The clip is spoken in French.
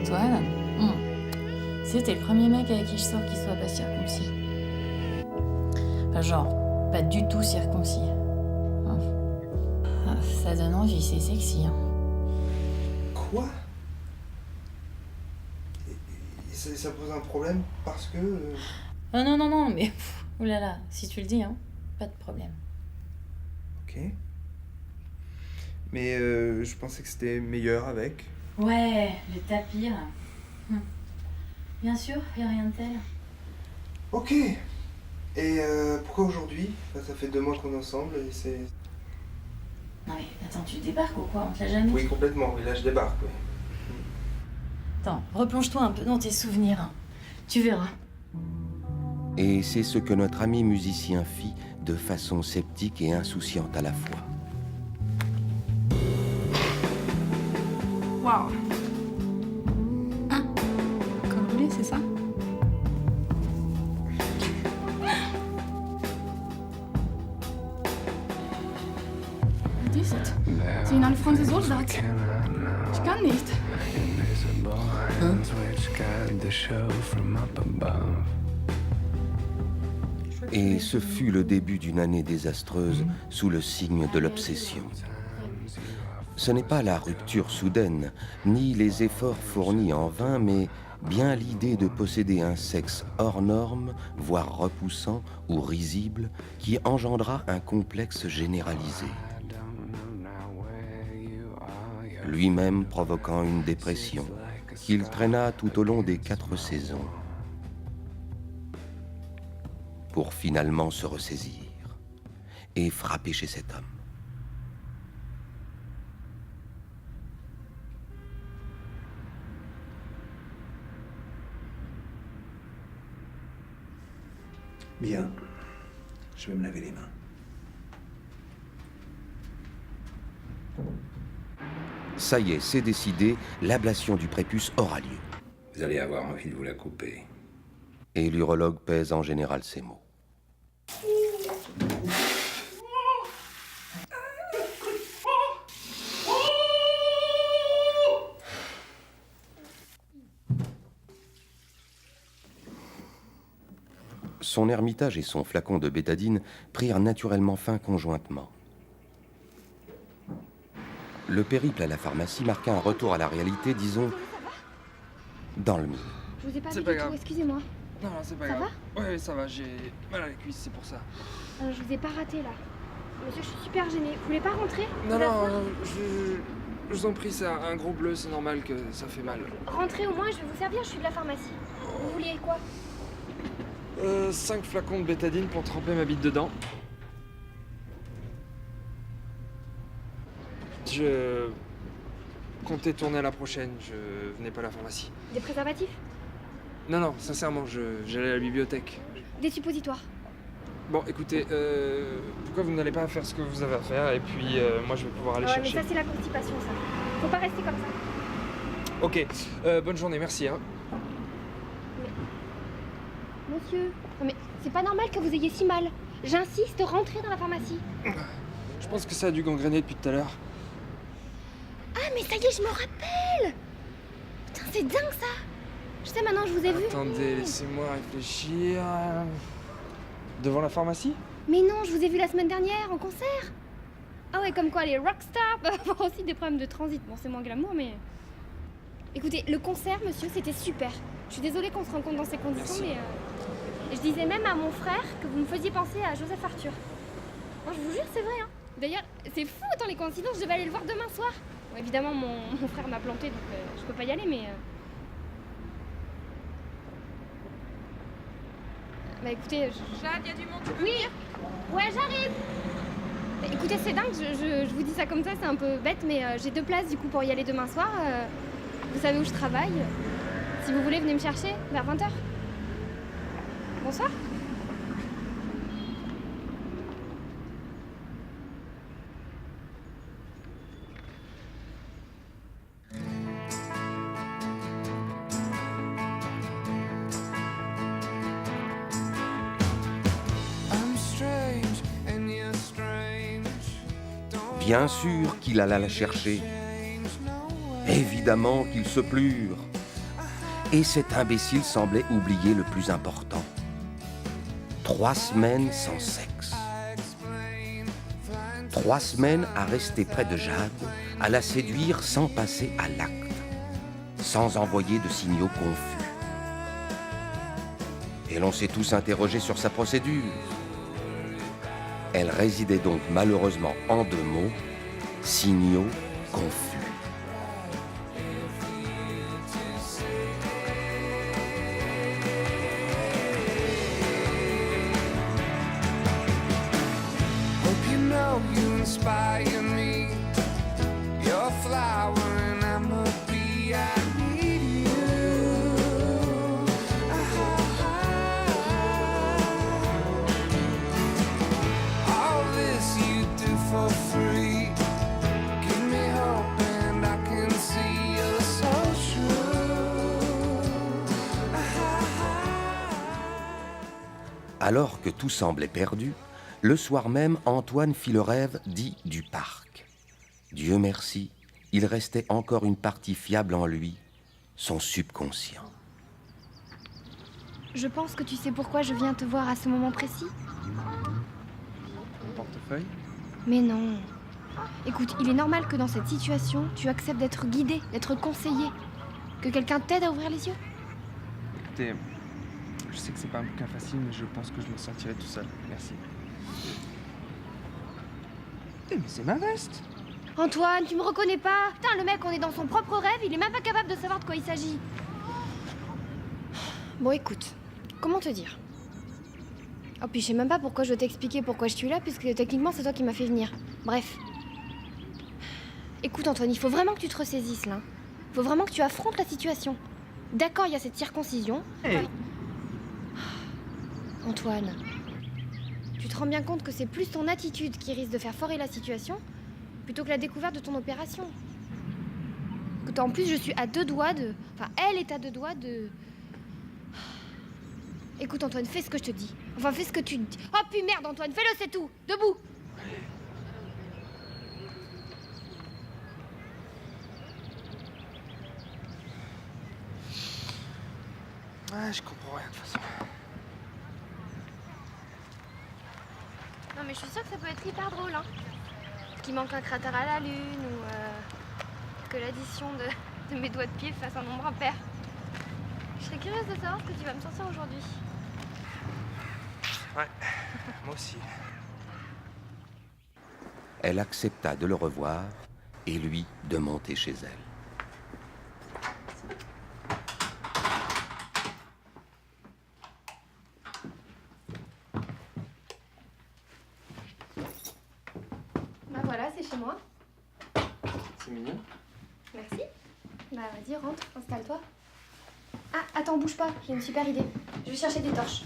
Antoine, c'était le premier mec avec qui je sors qui soit pas circoncis. Enfin, genre, pas du tout circoncis. Ça donne envie, c'est sexy. Quoi? Ça pose un problème parce que... Oh non, mais... oulala, si tu le dis, pas de problème. Ok. Mais je pensais que c'était meilleur avec. Ouais, le tapis, là. Bien sûr, y a rien de tel. Ok. Et pourquoi aujourd'hui? Ça fait 2 mois qu'on est ensemble et c'est... Non mais attends, tu débarques ou quoi? On te l'a jamais dit? Oui, complètement. Oui, là, je débarque, oui. Attends, replonge-toi un peu dans tes souvenirs. Tu verras. Et c'est ce que notre ami musicien fit de façon sceptique et insouciante à la fois. Waouh. Comme vous voulez, c'est ça? Was ist es? Sind alle Franzosen? Ich kann nicht. Et ce fut le début d'une année désastreuse sous le signe de l'obsession. Ce n'est pas la rupture soudaine, ni les efforts fournis en vain, mais bien l'idée de posséder un sexe hors norme, voire repoussant ou risible, qui engendra un complexe généralisé. Lui-même provoquant une dépression qu'il traîna tout au long des 4 saisons, pour finalement se ressaisir et frapper chez cet homme. Bien, je vais me laver les mains. Ça y est, c'est décidé, l'ablation du prépuce aura lieu. Vous allez avoir envie de vous la couper. Et l'urologue pèse en général ces mots. Son ermitage et son flacon de bétadine prirent naturellement fin conjointement. Le périple à la pharmacie marqua un retour à la réalité, disons, dans le mille. Je vous ai pas C'est vu pas du grave. tout, excusez-moi. Non, c'est pas Ça grave. Ouais, ça va, j'ai mal à la cuisse, c'est pour ça. Je vous ai pas raté là. Monsieur, je suis super gênée. Vous voulez pas rentrer? Non, Vous asseoir je vous en prie, c'est un gros bleu, c'est normal que ça fait mal. Rentrez au moins, je vais vous servir, je suis de la pharmacie. Vous vouliez quoi? 5 flacons de bétadine pour tremper ma bite dedans. Je comptais tourner à la prochaine, je venais pas à la pharmacie. Des préservatifs? Non, sincèrement, j'allais à la bibliothèque. Des suppositoires. Bon, écoutez, pourquoi vous n'allez pas faire ce que vous avez à faire et puis moi je vais pouvoir aller Ouais, chercher. mais ça c'est la constipation ça. Faut pas rester comme ça. Ok, bonne journée, merci. Hein. Monsieur, non mais c'est pas normal que vous ayez si mal. J'insiste, rentrez dans la pharmacie. Je pense que ça a dû gangréner depuis tout à l'heure. Ah mais ça y est, je me rappelle. Putain, c'est dingue ça. Je sais maintenant, je vous ai vu. Attendez, laissez-moi réfléchir. Devant la pharmacie? Mais non, je vous ai vu la semaine dernière en concert. Ah ouais, comme quoi les rockstars peuvent avoir aussi des problèmes de transit. Bon, c'est moins glamour, mais... Écoutez, le concert, monsieur, c'était super. Je suis désolée qu'on se rencontre dans ces conditions, Merci. mais... Je disais même à mon frère que vous me faisiez penser à Joseph Arthur. Moi, je vous jure, c'est vrai, hein. D'ailleurs, c'est fou, autant les coïncidences, je devais aller le voir demain soir. Bon, évidemment, mon frère m'a planté, donc je peux pas y aller, mais... Bah écoutez, Jade, y a du monde. Oui. Ouais, j'arrive. Bah, écoutez, c'est dingue, je vous dis ça comme ça, c'est un peu bête, mais j'ai 2 places du coup pour y aller demain soir. Vous savez où je travaille. Si vous voulez, venez me chercher vers 20h. Bonsoir. Bien sûr qu'il alla la chercher. Évidemment qu'ils se plurent. Et cet imbécile semblait oublier le plus important. 3 semaines sans sexe. 3 semaines à rester près de Jade, à la séduire sans passer à l'acte, sans envoyer de signaux confus. Et l'on s'est tous interrogés sur sa procédure. Elle résidait donc malheureusement en 2 mots, signaux confus. You inspire me. You're a flower and I'm a bee. I need you. All this you do for free. Give me hope and I can see you're so true. Alors que tout semblait perdu, le soir même, Antoine fit le rêve dit du parc. Dieu merci, il restait encore une partie fiable en lui, son subconscient. Je pense que tu sais pourquoi je viens te voir à ce moment précis. Mon portefeuille? Mais non. Écoute, il est normal que dans cette situation, tu acceptes d'être guidé, d'être conseillé. Que quelqu'un t'aide à ouvrir les yeux. Écoutez, je sais que c'est pas un bouquin facile, mais je pense que je m'en sortirai tout seul. Merci. Mais c'est ma veste! Antoine, tu me reconnais pas? Putain, le mec, on est dans son propre rêve, il est même pas capable de savoir de quoi il s'agit. Bon, écoute, comment te dire? Oh, puis je sais même pas pourquoi je dois t'expliquer pourquoi je suis là, puisque techniquement, c'est toi qui m'as fait venir. Bref. Écoute, Antoine, il faut vraiment que tu te ressaisisses, là. Faut vraiment que tu affrontes la situation. D'accord, il y a cette circoncision. Hey. Antoine, tu te rends bien compte que c'est plus ton attitude qui risque de faire foirer la situation plutôt que la découverte de ton opération. Que en plus, je suis à 2 doigts de... Enfin, elle est à 2 doigts de... Écoute, Antoine, fais ce que je te dis. Enfin, fais ce que tu dis. Oh, puis merde, Antoine, fais-le, c'est tout. Debout. Ouais, je comprends rien de toute façon. Non, mais je suis sûre que ça peut être hyper drôle, hein. Qu'il manque un cratère à la lune ou que l'addition de mes doigts de pied fasse un nombre impair. Je serais curieuse de savoir ce que tu vas me sortir aujourd'hui. Ouais, moi aussi. Elle accepta de le revoir et lui de monter chez elle. Bah voilà, c'est chez moi. C'est mignon. Merci. Bah vas-y, rentre, installe-toi. Ah, attends, bouge pas, j'ai une super idée. Je vais chercher des torches.